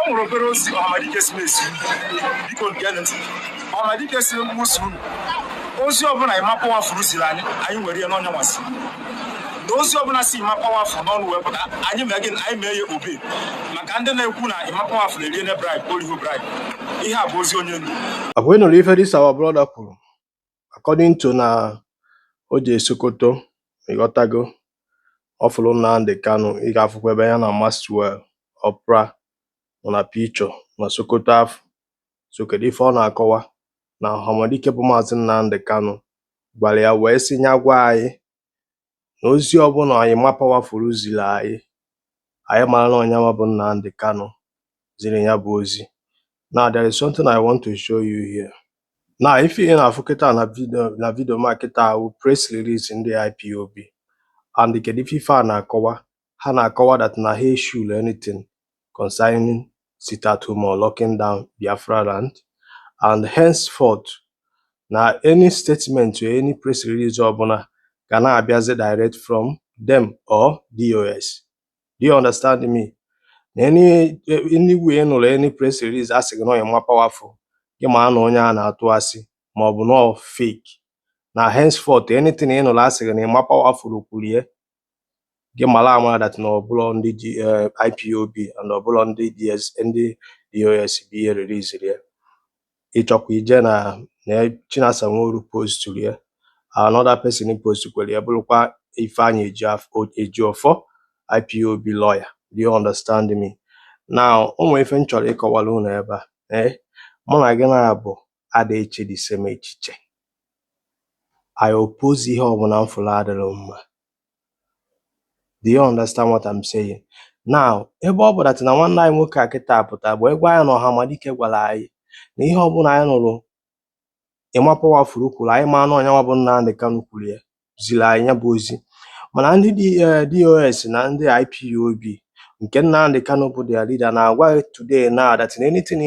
nwere obere ozi Ọhamadike si na-esi biko geenụ ntị. Ọhamadike si mgbụsị unu ozi ọbụla ịma pawafụl ziri anyị nwere ihe n'ọnya nwasị na ozi ọbụla si ịma pawafụl n'ọnụ wepụta anyị mee ya obe maka ndị na-ekwu na ịma pawafụl eriene bribe oriho bribe. Ihe a bụ ozi onye ndu. Abụ ịnụrụ ife this our brother kwuru according to na o je Sokoto ịghọtago ọfụlụ Nnamdi Kanu ị ga-afụkwa ebe ya na Maxwell Opra nọ na picho na Sokoto afọ. So kedu ife ọ na-akọwa na Ọhamadike bụ Maazị Nnamdi Kanu gwara ya wee sị nya gwa anyị na ozi ọbụla anyị ma pawafụl ziri anyị mara na onye bụ Nnamdi Kanu ziri ya bụ ozi. Now there is something I want to show you here. Now if you na afuketa na video market will press release in the IPOB and the Kedififa na-akọwa ha na-akọwa that na ha issue anything concerning sit at home or locking down Biafra land, and henceforth na any statement or any press release ọbụla ga na-abịazi direct from them or DOS. Do you understand me? Any way nụrụ any press release asị gị na onye nwa powerful gị ma na onye a na-atụ asị ma ọ bụ na fake, na henceforth anything ị nụrụ asị gị na ịma powerful kwurie gị mara amara that na ọbụla ndị IPOB and ọbụla ndị DOS bụ ihe release ya. Ịchọkwa ije na Chinasa Nworu post ya, another person post kwere ya bụrụkwa Ifeanyi Ejiofor IPOB lawyer. Do you understand me? Now, onwe ife nchọrọ ịkọwara unu ebe a, mụ na gị na-abụ ada eche the same echiche. I oppose ihe ọbụla mfụrụ adịrị mma. Do you understand what I'm saying? Now, ebe ọ bụ that na nwanne anyị nwoke a kịta apụta bụ egwa anyị na Ọhamadike gwara anyị na ihe ọbụla anyị nụrụ ịma pawafụl kwuru anyị ma na onye bụ Nnamdi Kanu kwuru ya ziri anyị ya bụ ozi. Mana ndị DOS na ndị IPOB nke Nnamdi Kanu bụ their leader na-agwa today now that anything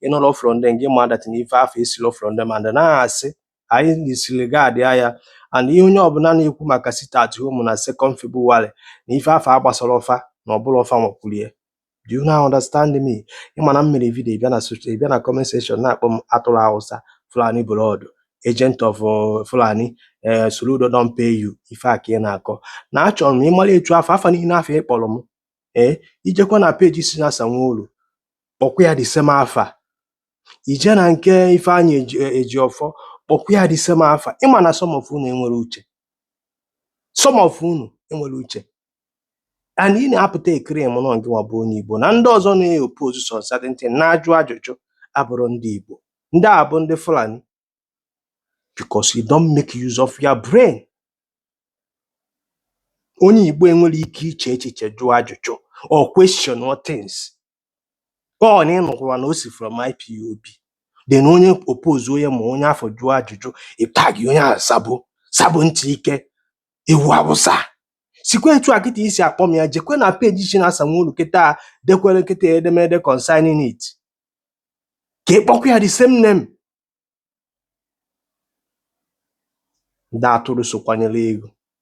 ịnụrụ from them gị ma that ife afọ esilo from them and na-asị anyị disregard ya and ihe onye ọbụla na-ekwu maka sit at home na 2nd February na ife afọ agbasara ọfa na ọbụla ọfa nwakwurie. Do you now understand me? Ịmana mmiri video bịa na comment section na-akpọ m atụrụ Hausa, Fulani blood, agent of Fulani, Soludo don't pay you. Ife a ka ị na-akọ na achọrọ m ịmara etu afọ niile afọ ịkpọrọ m ijekwa na peji Chinasa Nworu kpọkwa ya the same afa, ije na nke Ifeanyi Ejiofor kpọkwa ya the same afa. Ịma na some of unu enwere uche, some of unu enwere uche, and ị na-apụta ekiri m nọ nke nwa bụ onye Igbo na ndị ọzọ na-oppose some certain thing na-ajụ ajụjụ abụrụ ndị Igbo, ndị a bụ ndị Fulani, because you don't make use of your brain. Onye Igbo enwere ike iche echiche jụọ ajụjụ or question or things. Ọ na ịnụkwa na o si from IPOB, then onye oppose onye ma onye afọ jụọ ajụjụ ịtagi onye a sabụ ntị ike ewu Awụsa. Sikwa etu a kịta isi akpọ m ya jekwe na peji Chinasa Nworu kịta dekwere kịta edemede concerning it ka ịkpọkwa ya the same name. Ndị atụrụ sokwanyere ego